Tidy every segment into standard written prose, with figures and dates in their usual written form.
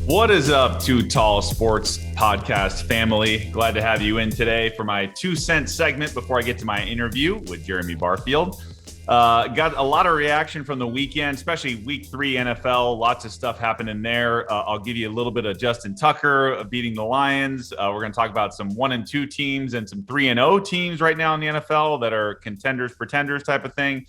What is up, Too Tall Sports podcast family? Glad to have you in today for my 2 cent segment before I get to my interview with Jeremy Barfield. Got a lot of reaction from the weekend, especially week 3 NFL. Lots of stuff happening there. I'll give you a little bit of Justin Tucker beating the Lions. We're going to talk about some 1-2 teams and some 3-0 teams right now in the NFL that are contenders, pretenders type of thing.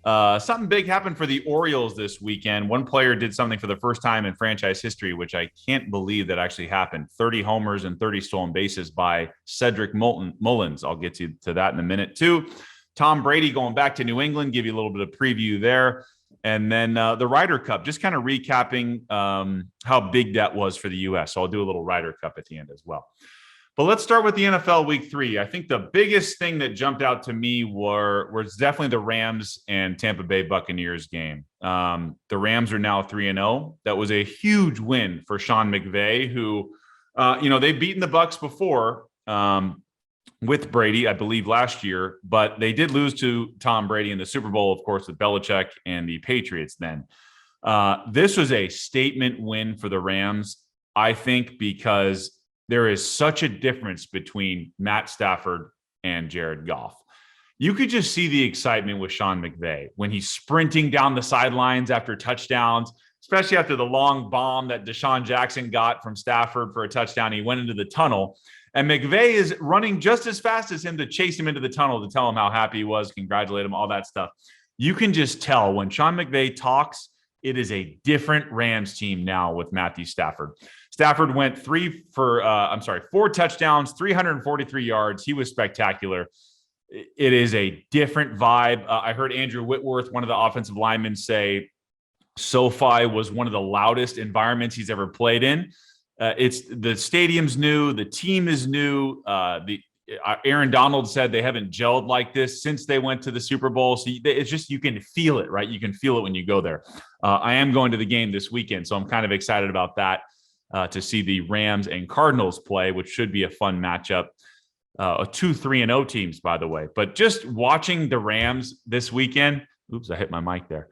Something big happened for the Orioles this weekend. One player did something for the first time in franchise history, which I can't believe that actually happened. 30 homers and 30 stolen bases by Cedric Mullins. I'll get to that in a minute too. Tom Brady going back to New England, give you a little bit of preview there. And then the Ryder Cup, just kind of recapping how big that was for the U.S. So I'll do a little Ryder Cup at the end as well. But let's start with the NFL week 3. I think the biggest thing that jumped out to me was definitely the Rams and Tampa Bay Buccaneers game. The Rams are now 3-0. That was a huge win for Sean McVay, who, they've beaten the Bucs before with Brady, I believe, last year, but they did lose to Tom Brady in the Super Bowl, of course, with Belichick and the Patriots then. This was a statement win for the Rams, I think, because there is such a difference between Matt Stafford and Jared Goff. You could just see the excitement with Sean McVay when he's sprinting down the sidelines after touchdowns, especially after the long bomb that Deshaun Jackson got from Stafford for a touchdown. He went into the tunnel, and McVay is running just as fast as him to chase him into the tunnel to tell him how happy he was, congratulate him, all that stuff. You can just tell when Sean McVay talks, it is a different Rams team now with Matthew Stafford. Stafford went 4 touchdowns, 343 yards. He was spectacular. It is a different vibe. I heard Andrew Whitworth, one of the offensive linemen, say SoFi was one of the loudest environments he's ever played in. It's the stadium's new, the team is new. Aaron Donald said they haven't gelled like this since they went to the Super Bowl. So it's just, you can feel it, right? You can feel it when you go there. I am going to the game this weekend, so I'm kind of excited about that. To see the Rams and Cardinals play, which should be a fun matchup. 2 3-0 teams, by the way. But just watching the Rams this weekend, oops, I hit my mic there.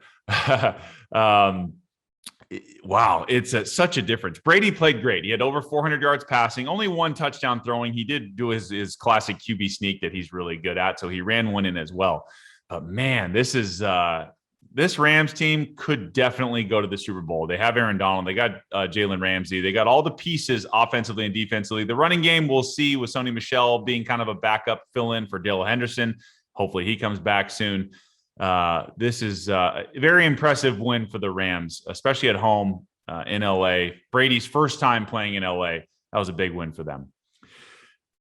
Wow, it's such a difference. Brady played great. He had over 400 yards passing, only 1 touchdown throwing. He did do his classic QB sneak that he's really good at, so he ran one in as well. But man, this Rams team could definitely go to the Super Bowl. They have Aaron Donald. They got Jalen Ramsey. They got all the pieces offensively and defensively. The running game, we'll see with Sony Michel being kind of a backup fill-in for Dale Henderson. Hopefully he comes back soon. This is a very impressive win for the Rams, especially at home in L.A. Brady's first time playing in L.A. That was a big win for them.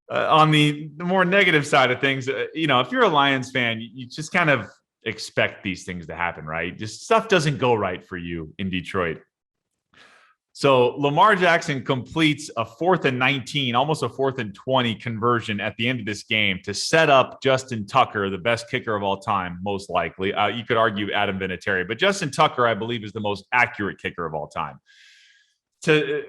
On the more negative side of things, if you're a Lions fan, you just kind of expect these things to happen, right? Just stuff doesn't go right for you in Detroit. So Lamar Jackson completes a 4th and 19, almost a 4th and 20 conversion at the end of this game to set up Justin Tucker, the best kicker of all time, most likely. You could argue Adam Vinatieri, but Justin Tucker, I believe, is the most accurate kicker of all time.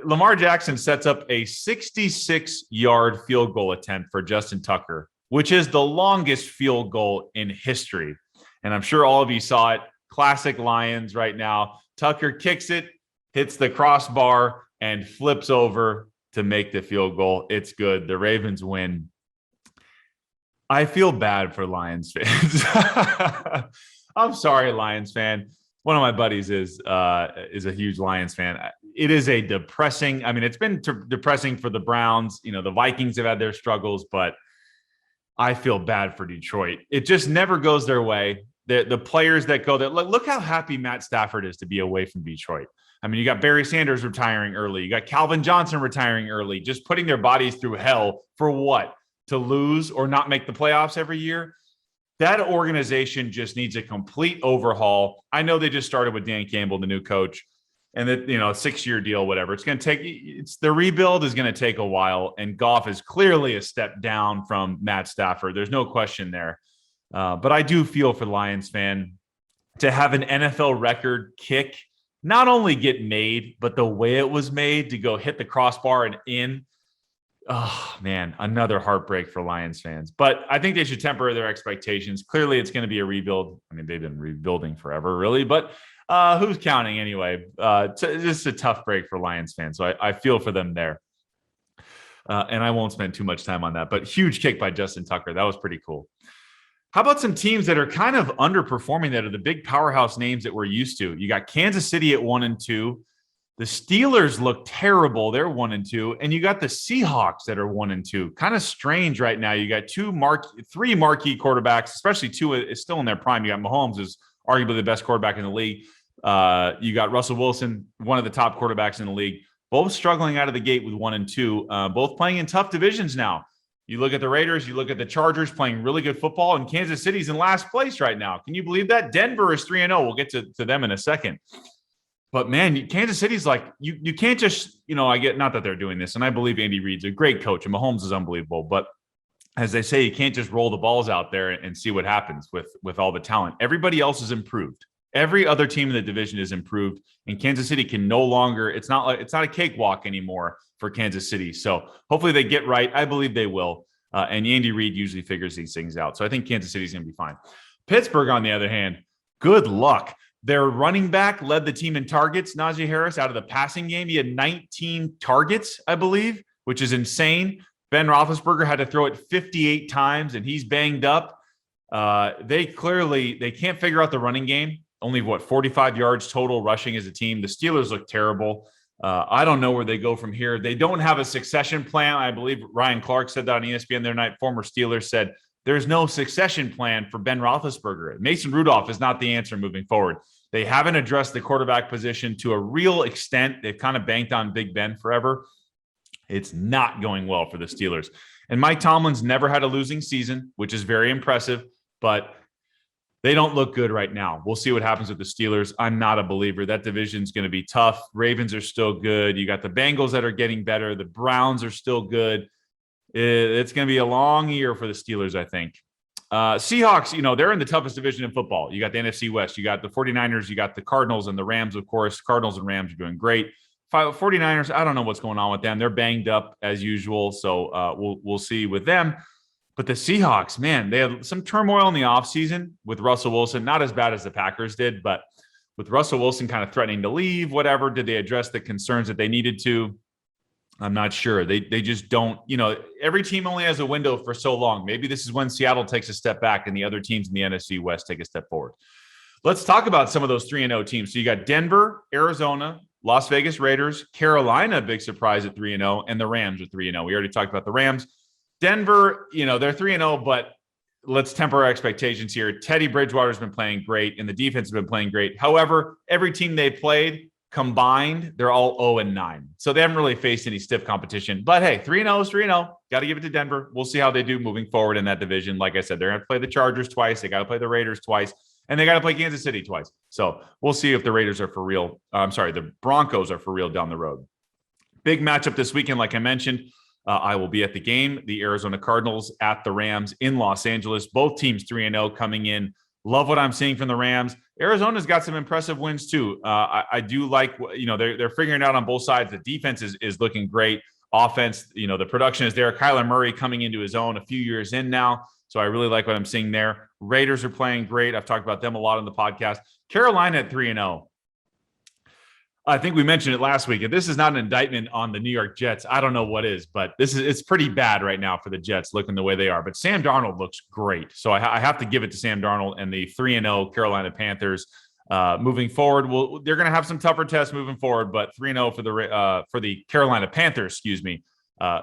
Lamar Jackson sets up a 66-yard field goal attempt for Justin Tucker, which is the longest field goal in history. And I'm sure all of you saw it. Classic Lions right now. Tucker kicks it, hits the crossbar, and flips over to make the field goal. It's good. The Ravens win. I feel bad for Lions fans. I'm sorry, Lions fan. One of my buddies is a huge Lions fan. It is a depressing. I mean, it's been depressing for the Browns. The Vikings have had their struggles, but I feel bad for Detroit. It just never goes their way. The players that go there, look how happy Matt Stafford is to be away from Detroit. I mean, you got Barry Sanders retiring early. You got Calvin Johnson retiring early, just putting their bodies through hell for what? To lose or not make the playoffs every year? That organization just needs a complete overhaul. I know they just started with Dan Campbell, the new coach, and that, 6-year deal, whatever. It's going to take, the rebuild is going to take a while, and Goff is clearly a step down from Matt Stafford. There's no question there. But I do feel for the Lions fan to have an NFL record kick, not only get made, but the way it was made to go hit the crossbar and in. Oh, man, another heartbreak for Lions fans. But I think they should temper their expectations. Clearly, it's going to be a rebuild. I mean, they've been rebuilding forever, really. But Who's counting anyway? Just a tough break for Lions fans. So I feel for them there. And I won't spend too much time on that, but huge kick by Justin Tucker. That was pretty cool. How about some teams that are kind of underperforming that are the big powerhouse names that we're used to? You got Kansas City at 1-2. The Steelers look terrible. They're 1-2. And you got the Seahawks that are 1-2. Kind of strange right now. You got three marquee quarterbacks, especially two is still in their prime. You got Mahomes, who's arguably the best quarterback in the league. You got Russell Wilson, one of the top quarterbacks in the league, both struggling out of the gate with 1-2, both playing in tough divisions now. You look at the Raiders, you look at the Chargers playing really good football, and Kansas City's in last place right now. Can you believe that? Denver is 3-0. We'll get to them in a second. But, man, Kansas City's like, you can't just, I get, not that they're doing this, and I believe Andy Reid's a great coach, and Mahomes is unbelievable. But as they say, you can't just roll the balls out there and see what happens with all the talent. Everybody else is improved. Every other team in the division is improved, and Kansas City can no longer, it's not a cakewalk anymore for Kansas City. So hopefully they get right. I believe they will. And Andy Reid usually figures these things out. So I think Kansas City's going to be fine. Pittsburgh, on the other hand, good luck. Their running back led the team in targets. Najee Harris, out of the passing game, he had 19 targets, I believe, which is insane. Ben Roethlisberger had to throw it 58 times, and he's banged up. They can't figure out the running game. Only 45 yards total rushing as a team. The Steelers look terrible. I don't know where they go from here. They don't have a succession plan. I believe Ryan Clark said that on ESPN the other night. Former Steelers said there's no succession plan for Ben Roethlisberger. Mason Rudolph is not the answer moving forward. They haven't addressed the quarterback position to a real extent. They've kind of banked on Big Ben forever. It's not going well for the Steelers. And Mike Tomlin's never had a losing season, which is very impressive, but they don't look good right now. We'll see what happens with the Steelers. I'm not a believer. That division's going to be tough. Ravens are still good. You got the Bengals that are getting better. The Browns are still good. It's going to be a long year for the Steelers, I think. Seahawks, they're in the toughest division in football. You got the NFC West. You got the 49ers. You got the Cardinals and the Rams, of course. Cardinals and Rams are doing great. 49ers, I don't know what's going on with them. They're banged up as usual, so we'll see with them. But the Seahawks, man, they had some turmoil in the offseason with Russell Wilson. Not as bad as the Packers did, but with Russell Wilson kind of threatening to leave, whatever, did they address the concerns that they needed to? I'm not sure. They just don't, every team only has a window for so long. Maybe this is when Seattle takes a step back and the other teams in the NFC West take a step forward. Let's talk about some of those 3-0 teams. So you got Denver, Arizona, Las Vegas Raiders, Carolina, big surprise at 3-0, and the Rams are 3-0. We already talked about the Rams. Denver, they're 3-0, but let's temper our expectations here. Teddy Bridgewater's been playing great, and the defense has been playing great. However, every team they played combined, they're all 0-9. So they haven't really faced any stiff competition. But hey, 3-0 is 3-0. Got to give it to Denver. We'll see how they do moving forward in that division. Like I said, they're going to play the Chargers twice. They got to play the Raiders twice. And they got to play Kansas City twice. So we'll see if the Raiders are for real. The Broncos are for real down the road. Big matchup this weekend, like I mentioned. I will be at the game. The Arizona Cardinals at the Rams in Los Angeles. Both teams 3-0 coming in. Love what I'm seeing from the Rams. Arizona's got some impressive wins too. I do like, they're figuring it out on both sides. The defense is looking great. Offense, the production is there. Kyler Murray coming into his own a few years in now. So I really like what I'm seeing there. Raiders are playing great. I've talked about them a lot on the podcast. Carolina at 3-0. I think we mentioned it last week. If this is not an indictment on the New York Jets, I don't know what is, but it's pretty bad right now for the Jets looking the way they are. But Sam Darnold looks great. So I have to give it to Sam Darnold and the 3-0 Carolina Panthers moving forward. They're going to have some tougher tests moving forward, but 3-0 for the Carolina Panthers,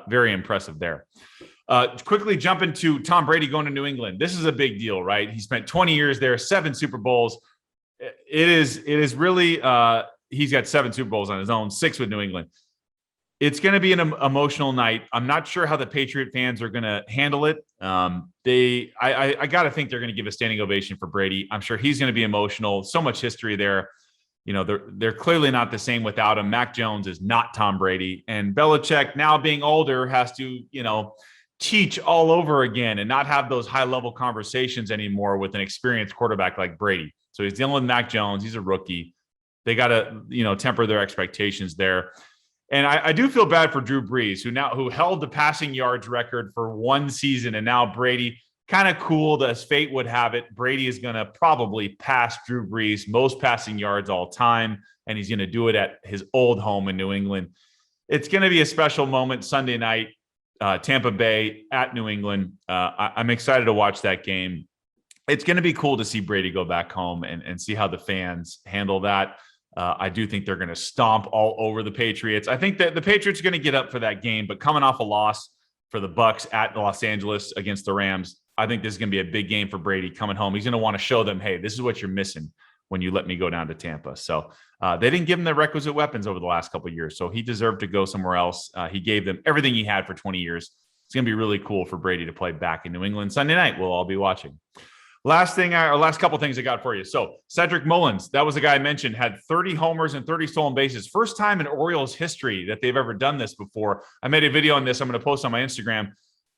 very impressive there. Quickly jump into Tom Brady going to New England. This is a big deal, right? He spent 20 years there, 7 Super Bowls. It is really he's got 7 Super Bowls on his own, 6 with New England. It's going to be an emotional night. I'm not sure how the Patriot fans are going to handle it. I got to think they're going to give a standing ovation for Brady. I'm sure he's going to be emotional. So much history there. They're clearly not the same without him. Mac Jones is not Tom Brady. And Belichick, now being older, has to, teach all over again and not have those high-level conversations anymore with an experienced quarterback like Brady. So he's dealing with Mac Jones. He's a rookie. They got to, temper their expectations there. And I do feel bad for Drew Brees, who held the passing yards record for one season. And now Brady, kind of cool, as fate would have it, Brady is going to probably pass Drew Brees, most passing yards all time, and he's going to do it at his old home in New England. It's going to be a special moment Sunday night, Tampa Bay at New England. I'm excited to watch that game. It's going to be cool to see Brady go back home and see how the fans handle that. I do think they're going to stomp all over the Patriots. I think that the Patriots are going to get up for that game, but coming off a loss for the Bucs at Los Angeles against the Rams, I think this is going to be a big game for Brady coming home. He's going to want to show them, hey, this is what you're missing when you let me go down to Tampa. So they didn't give him the requisite weapons over the last couple of years, so he deserved to go somewhere else. He gave them everything he had for 20 years. It's going to be really cool for Brady to play back in New England Sunday night. We'll all be watching. Last couple things I got for you. So Cedric Mullins, that was the guy I mentioned, had 30 homers and 30 stolen bases. First time in Orioles history that they've ever done this before. I made a video on this. I'm going to post on my Instagram.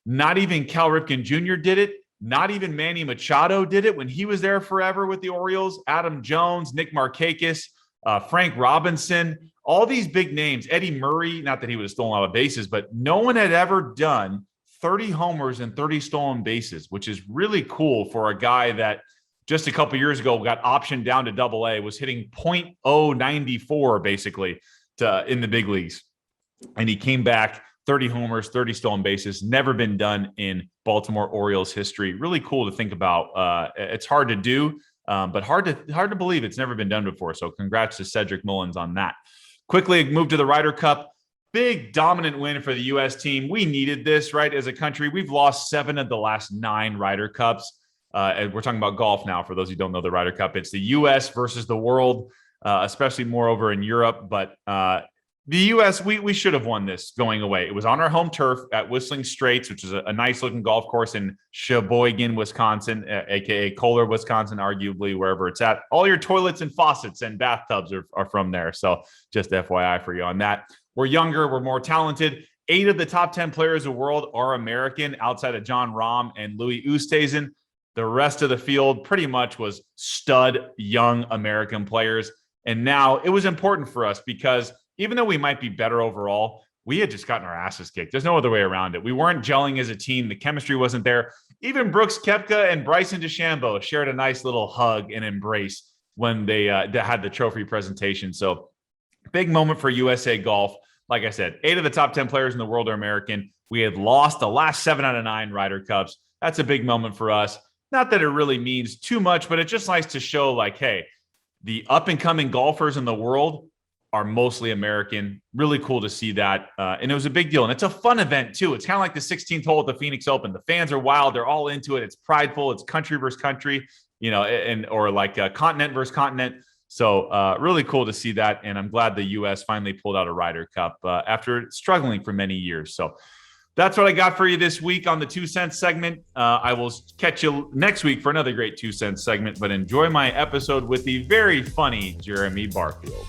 Not even Cal Ripken Jr. did it. Not even Manny Machado did it when he was there forever with the Orioles. Adam Jones, Nick Markakis, Frank Robinson, all these big names. Eddie Murray, not that he would have stolen a lot of bases, but no one had ever done 30 homers and 30 stolen bases, which is really cool for a guy that just a couple years ago got optioned down to Double-A, was hitting .094 basically in the big leagues. And he came back, 30 homers, 30 stolen bases, never been done in Baltimore Orioles history. Really cool to think about. It's hard to do, but hard to believe it's never been done before. So congrats to Cedric Mullins on that. Quickly move to the Ryder Cup. Big dominant win for the U.S. team. We needed this, right? As a country, we've lost 7 of the last 9 Ryder Cups. And we're talking about golf now. For those who don't know the Ryder Cup, it's the U.S. versus the world, especially more over in Europe. But the U.S., we should have won this going away. It was on our home turf at Whistling Straits, which is a nice-looking golf course in Sheboygan, Wisconsin, a.k.a. Kohler, Wisconsin, arguably wherever it's at. All your toilets and faucets and bathtubs are from there. So just FYI for you on that. We're younger. We're more talented. 8 of the top 10 players in the world are American outside of John Rahm and Louis Oosthuizen. The rest of the field pretty much was stud young American players. And now it was important for us because even though we might be better overall, we had just gotten our asses kicked. There's no other way around it. We weren't gelling as a team. The chemistry wasn't there. Even Brooks Koepka and Bryson DeChambeau shared a nice little hug and embrace when they had the trophy presentation. So big moment for USA Golf. Like I said, 8 of the top 10 players in the world are American. We had lost the last 7 out of 9 Ryder Cups. That's a big moment for us. Not that it really means too much, but it's just nice to show like, hey, the up-and-coming golfers in the world are mostly American. Really cool to see that. And it was a big deal. And it's a fun event too. It's kind of like the 16th hole at the Phoenix Open. The fans are wild. They're all into it. It's prideful. It's country versus country, or like continent versus continent. So really cool to see that. And I'm glad the U.S. finally pulled out a Ryder Cup after struggling for many years. So that's what I got for you this week on the 2 Cents segment. I will catch you next week for another great 2 Cents segment, but enjoy my episode with the very funny Jeremy Barfield.